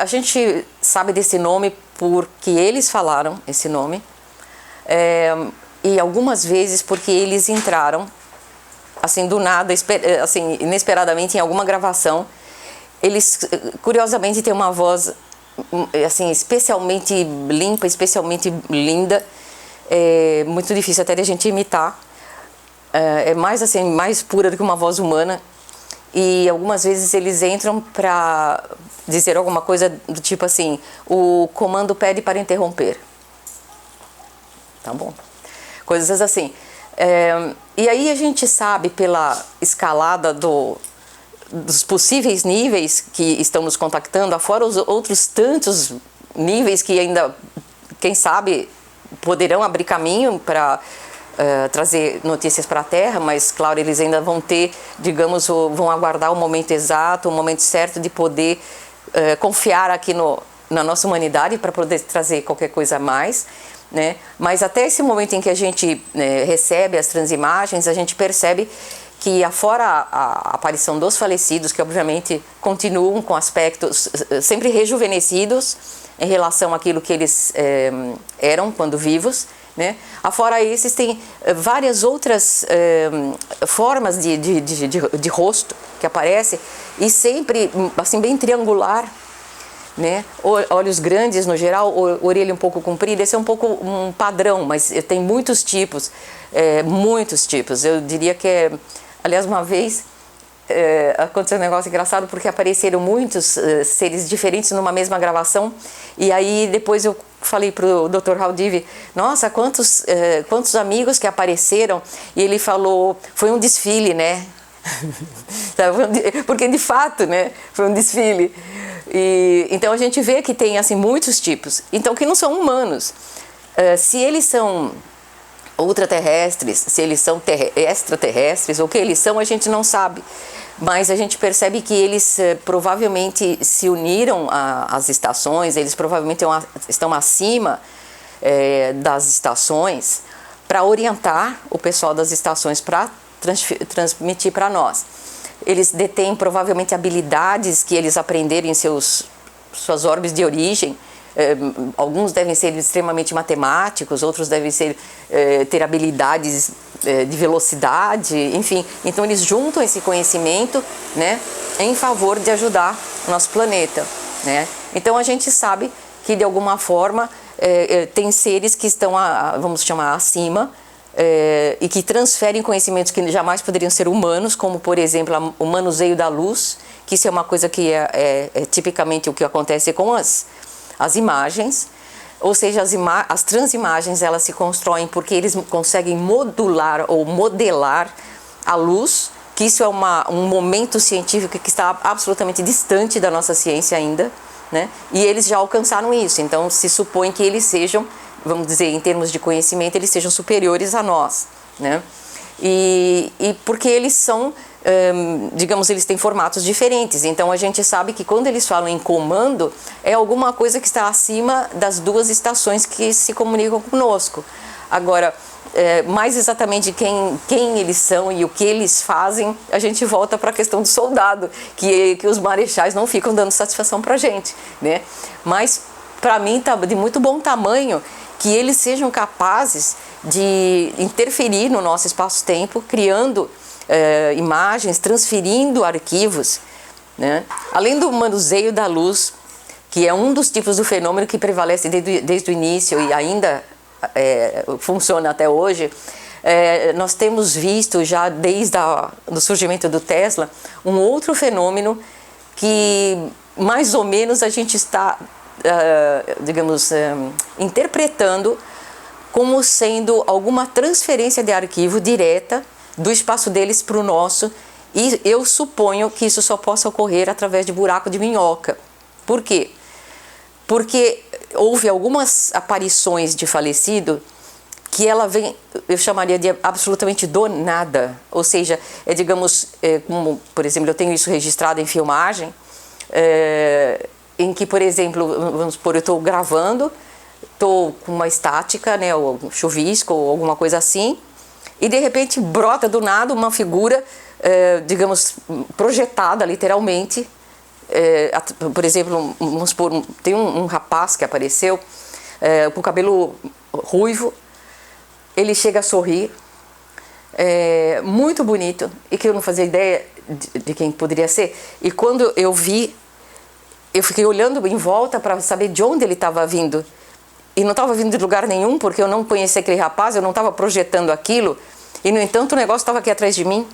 A gente sabe desse nome porque eles falaram esse nome, e algumas vezes porque eles entraram assim do nada, assim, inesperadamente em alguma gravação. Eles curiosamente têm uma voz assim especialmente limpa, especialmente linda, muito difícil até de a gente imitar, é mais assim, mais pura do que uma voz humana. E algumas vezes eles entram para dizer alguma coisa do tipo assim: o comando pede para interromper. Tá bom. Coisas assim. E aí a gente sabe pela escalada dos possíveis níveis que estão nos contactando, afora os outros tantos níveis que ainda, quem sabe, poderão abrir caminho para trazer notícias para a Terra, mas claro, eles ainda vão ter, digamos, vão aguardar o momento exato, o momento certo de poder confiar aqui na nossa humanidade para poder trazer qualquer coisa a mais, né? Mas até esse momento em que a gente recebe as transimagens, a gente percebe que afora a aparição dos falecidos, que obviamente continuam com aspectos sempre rejuvenescidos em relação àquilo que eles eram quando vivos, né? Afora esses, tem várias outras formas de rosto que aparecem, e sempre assim bem triangular, né? Olhos grandes no geral, orelha um pouco comprida. Esse é um pouco um padrão, mas tem muitos tipos, muitos tipos. Eu diria que aliás, uma vez aconteceu um negócio engraçado, porque apareceram muitos seres diferentes numa mesma gravação, e aí depois eu falei pro Dr. Haldive: nossa, quantos amigos que apareceram, e ele falou: foi um desfile, né? Porque de fato, né, foi um desfile. E então a gente vê que tem assim muitos tipos, então que não são humanos. Se eles são ultraterrestres, se eles são extraterrestres, ou o que eles são, a gente não sabe, mas a gente percebe que eles provavelmente se uniram às estações, eles provavelmente estão acima das estações para orientar o pessoal das estações para transmitir para nós. Eles detêm provavelmente habilidades que eles aprenderam em suas orbes de origem. Alguns devem ser extremamente matemáticos, outros devem ter habilidades de velocidade, enfim. Então eles juntam esse conhecimento, né, em favor de ajudar o nosso planeta, né? Então a gente sabe que de alguma forma tem seres que estão, vamos chamar, acima, e que transferem conhecimentos que jamais poderiam ser humanos, como por exemplo o manuseio da luz, que isso é uma coisa que é tipicamente o que acontece com as imagens, ou seja, as transimagens, elas se constroem porque eles conseguem modular ou modelar a luz, que isso é um momento científico que está absolutamente distante da nossa ciência ainda, né? E eles já alcançaram isso, então se supõe que eles sejam, vamos dizer, em termos de conhecimento, eles sejam superiores a nós, né? E porque eles são, digamos, eles têm formatos diferentes, então a gente sabe que quando eles falam em comando, é alguma coisa que está acima das duas estações que se comunicam conosco. Agora, mais exatamente quem eles são e o que eles fazem, a gente volta para a questão do soldado, que os marechais não ficam dando satisfação para a gente, né? Mas para mim está de muito bom tamanho que eles sejam capazes de interferir no nosso espaço-tempo, criando imagens, transferindo arquivos, né? Além do manuseio da luz, que é um dos tipos do fenômeno que prevalece desde o início e ainda funciona até hoje, nós temos visto já desde o surgimento do Tesla um outro fenômeno que mais ou menos a gente está, digamos, interpretando como sendo alguma transferência de arquivo direta do espaço deles para o nosso, e eu suponho que isso só possa ocorrer através de buraco de minhoca. Por quê? Porque houve algumas aparições de falecido que ela vem, eu chamaria de absolutamente do nada, ou seja, digamos, como, por exemplo, eu tenho isso registrado em filmagem, em que, por exemplo, vamos supor, eu estou gravando, estou com uma estática, né, ou um chuvisco ou alguma coisa assim, e de repente brota do nada uma figura, digamos, projetada literalmente por exemplo, vamos supor, tem um rapaz que apareceu com o cabelo ruivo, ele chega a sorrir, muito bonito, e que eu não fazia ideia de quem poderia ser. E quando eu vi, eu fiquei olhando em volta para saber de onde ele estava vindo. E não estava vindo de lugar nenhum, porque eu não conhecia aquele rapaz, eu não estava projetando aquilo. E, no entanto, o negócio estava aqui atrás de mim.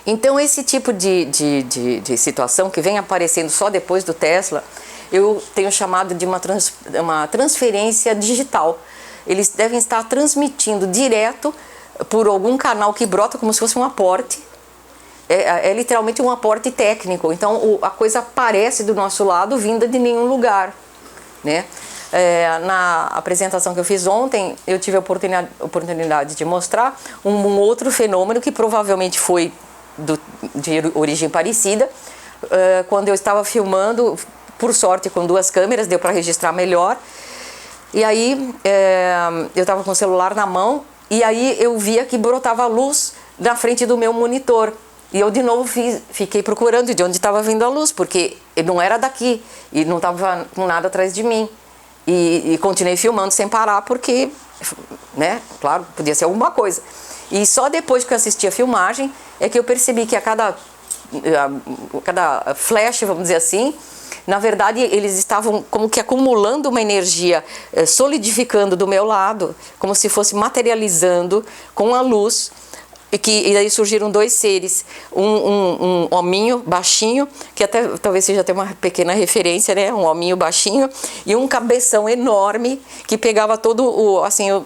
Então, esse tipo de situação que vem aparecendo só depois do Tesla, eu tenho chamado de uma transferência digital. Eles devem estar transmitindo direto por algum canal que brota como se fosse um aporte. É literalmente um aporte técnico. Então, a coisa aparece do nosso lado vinda de nenhum lugar, né? Na apresentação que eu fiz ontem, eu tive a oportunidade de mostrar um outro fenômeno que provavelmente foi de origem parecida. Quando eu estava filmando, por sorte com 2 câmeras, deu para registrar melhor. E aí eu estava com o celular na mão e aí eu via que brotava luz na frente do meu monitor. E eu de novo fiquei procurando de onde estava vindo a luz, porque não era daqui e não estava com nada atrás de mim. E continuei filmando sem parar, porque, né, claro, podia ser alguma coisa. E só depois que eu assisti a filmagem é que eu percebi que a cada flash, vamos dizer assim, na verdade eles estavam como que acumulando uma energia, solidificando do meu lado, como se fosse materializando com a luz. E daí surgiram 2 seres, um hominho baixinho, que até talvez seja até uma pequena referência, né? Um hominho baixinho, e um cabeção enorme que pegava todo o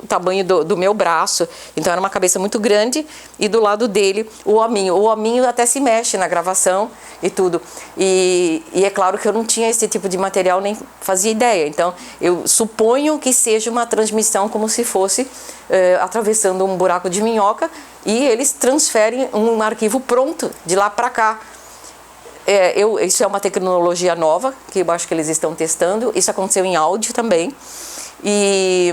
tamanho do meu braço. Então era uma cabeça muito grande, e do lado dele o hominho. O hominho até se mexe na gravação e tudo. E é claro que eu não tinha esse tipo de material, nem fazia ideia. Então eu suponho que seja uma transmissão como se fosse atravessando um buraco de minhoca, e eles transferem um arquivo pronto de lá para cá. Isso é uma tecnologia nova que eu acho que eles estão testando. Isso aconteceu em áudio também, e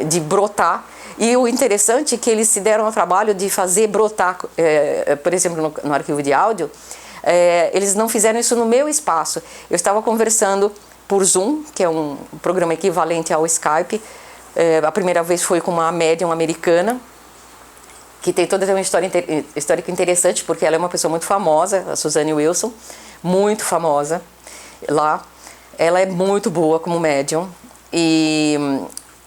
de brotar. E o interessante é que eles se deram ao trabalho de fazer brotar, por exemplo, no arquivo de áudio, eles não fizeram isso no meu espaço. Eu estava conversando por Zoom, que é um programa equivalente ao Skype. A primeira vez foi com uma médium americana, que tem toda uma história interessante, porque ela é uma pessoa muito famosa, a Suzanne Wilson, muito famosa lá. Ela é muito boa como médium, e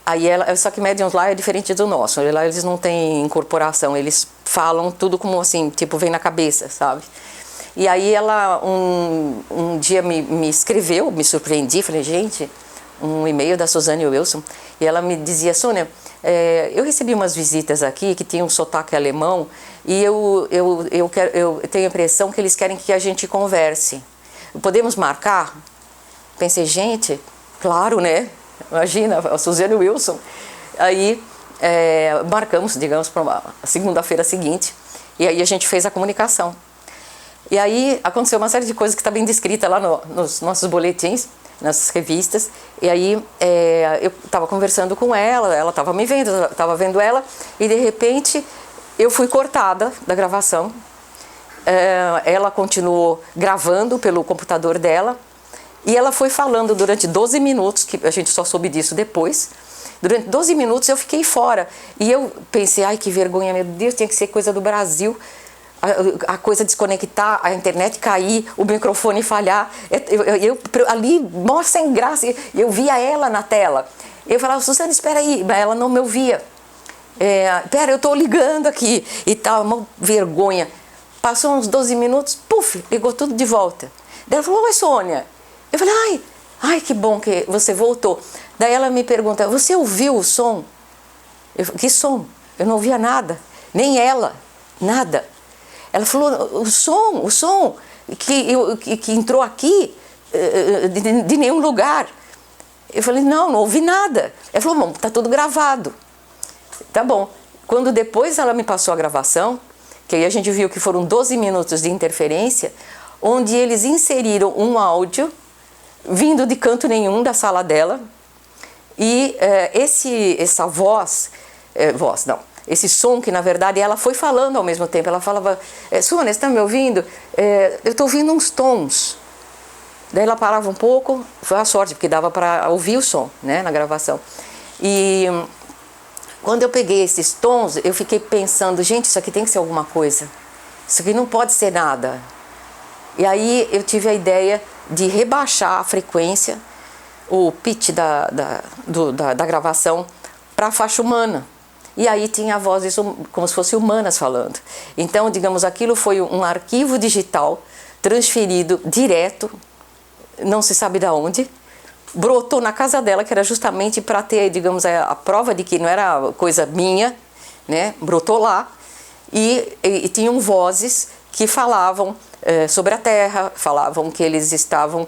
aí só que médiums lá é diferente do nosso. Lá eles não têm incorporação, eles falam tudo como assim, tipo, vem na cabeça, sabe? E aí ela um dia me escreveu, me surpreendi, falei, gente, um e-mail da Suzanne Wilson, e ela me dizia, Sônia, eu recebi umas visitas aqui que tinham um sotaque alemão, e eu tenho a impressão que eles querem que a gente converse. Podemos marcar? Pensei, gente, claro, né? Imagina, a Suzanne Wilson. Aí marcamos, digamos, para a segunda-feira seguinte, e aí a gente fez a comunicação. E aí aconteceu uma série de coisas que está bem descrita lá nos nossos boletins, nas revistas. E aí eu estava conversando com ela estava me vendo, eu estava vendo ela, e de repente eu fui cortada da gravação. Ela continuou gravando pelo computador dela, e ela foi falando durante 12 minutos, que a gente só soube disso depois. Durante 12 minutos eu fiquei fora, e eu pensei, ai que vergonha, meu Deus, tinha que ser coisa do Brasil. A coisa desconectar, a internet cair, o microfone falhar, eu ali, mó sem graça, eu via ela na tela. Eu falava, Suzane, espera aí, mas ela não me ouvia. Pera, eu tô ligando aqui e tal, uma vergonha. Passou uns 12 minutos, puf, ligou tudo de volta. Daí ela falou, oi Sônia. Eu falei, ai, que bom que você voltou. Daí ela me pergunta, você ouviu o som? Que som? Eu não ouvia nada, nem ela, nada. Ela falou, o som que entrou aqui, de nenhum lugar. Eu falei, não ouvi nada. Ela falou, bom, tá tudo gravado. Tá bom. Quando depois ela me passou a gravação, que aí a gente viu que foram 12 minutos de interferência, onde eles inseriram um áudio vindo de canto nenhum da sala dela, e essa esse som que na verdade ela foi falando ao mesmo tempo. Ela falava, Sônia, você está me ouvindo? Eu estou ouvindo uns tons. Daí ela parava um pouco, foi a sorte, porque dava para ouvir o som, né, na gravação. E quando eu peguei esses tons, eu fiquei pensando, gente, isso aqui tem que ser alguma coisa. Isso aqui não pode ser nada. E aí eu tive a ideia de rebaixar a frequência, o pitch da gravação para a faixa humana. E aí tinha vozes como se fossem humanas falando. Então, digamos, aquilo foi um arquivo digital transferido direto, não se sabe de onde, brotou na casa dela, que era justamente para ter, digamos, a prova de que não era coisa minha, né? Brotou lá e tinham vozes que falavam sobre a Terra, falavam que eles estavam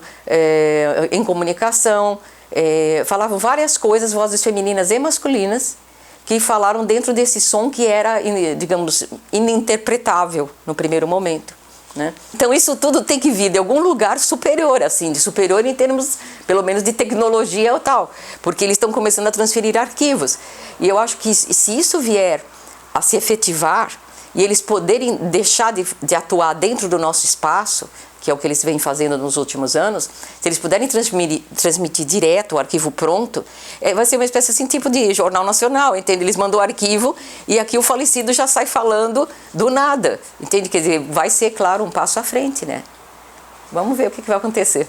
em comunicação, falavam várias coisas, vozes femininas e masculinas, que falaram dentro desse som que era, digamos, ininterpretável no primeiro momento, né? Então isso tudo tem que vir de algum lugar superior, assim, de superior em termos, pelo menos, de tecnologia ou tal, porque eles estão começando a transferir arquivos. E eu acho que se isso vier a se efetivar, e eles poderem deixar de atuar dentro do nosso espaço, que é o que eles vêm fazendo nos últimos anos, se eles puderem transmitir direto o arquivo pronto, vai ser uma espécie assim, tipo de jornal nacional, entende? Eles mandam o arquivo e aqui o falecido já sai falando do nada, entende? Quer dizer, vai ser, claro, um passo à frente, né? Vamos ver o que vai acontecer.